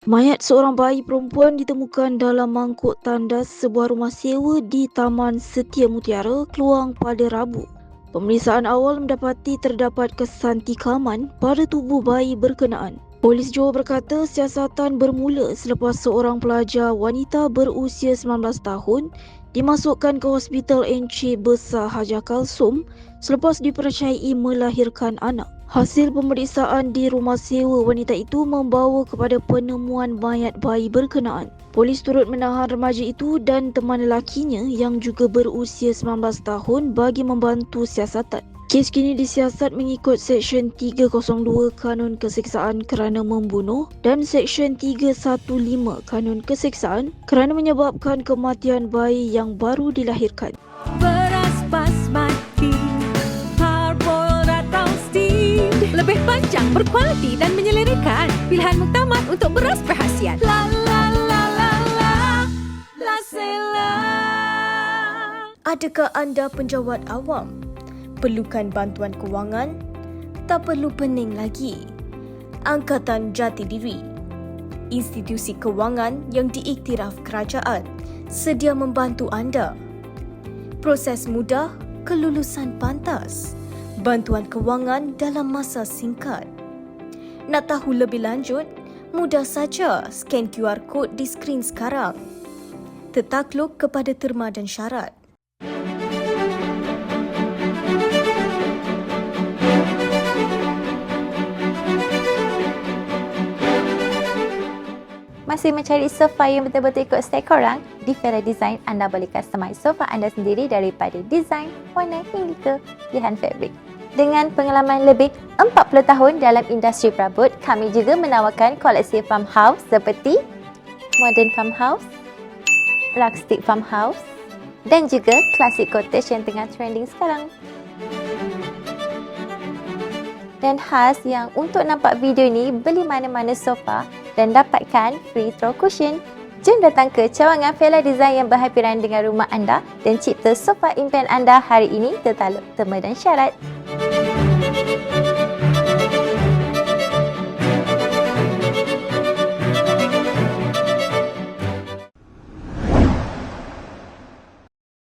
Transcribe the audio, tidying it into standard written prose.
Mayat seorang bayi perempuan ditemukan dalam mangkuk tandas sebuah rumah sewa di Taman Setia Mutiara, Kluang pada Rabu. Pemeriksaan awal mendapati terdapat kesan tikaman pada tubuh bayi berkenaan. Polis Johor berkata siasatan bermula selepas seorang pelajar wanita berusia 19 tahun dimasukkan ke Hospital Encik Besar Hajar Kalsum selepas dipercayai melahirkan anak. Hasil pemeriksaan di rumah sewa wanita itu membawa kepada penemuan mayat bayi berkenaan. Polis turut menahan remaja itu dan teman lelakinya yang juga berusia 19 tahun bagi membantu siasatan. Kes kini disiasat mengikut Seksyen 302 Kanun Keseksaan kerana membunuh dan Seksyen 315 Kanun Keseksaan kerana menyebabkan kematian bayi yang baru dilahirkan. Beras basmati, parboiled atau steamed, lebih panjang, berkualiti dan menyelerakan. Pilihan muktamad untuk beras perhasian. La la la la la, La Sela. Adakah anda penjawat awam? Perlukan bantuan kewangan? Tak perlu pening lagi. Angkatan Jati Diri, institusi kewangan yang diiktiraf kerajaan, sedia membantu anda. Proses mudah, kelulusan pantas. Bantuan kewangan dalam masa singkat. Nak tahu lebih lanjut? Mudah saja scan QR code di skrin sekarang. Tertakluk kepada terma dan syarat. Masih mencari sofa yang betul-betul ikut style korang? Di Fera Design, anda boleh customize sofa anda sendiri daripada desain, warna hingga ke pilihan fabrik. Dengan pengalaman lebih 40 tahun dalam industri perabot, kami juga menawarkan koleksi farmhouse seperti modern farmhouse, rustic farmhouse dan juga classic cottage yang tengah trending sekarang. Dan khas yang untuk nampak video ni, beli mana-mana sofa dan dapatkan free throw cushion. Jom datang ke cawangan Fela Design yang berhampiran dengan rumah anda dan cipta sofa impian anda hari ini tertakluk terma dan syarat.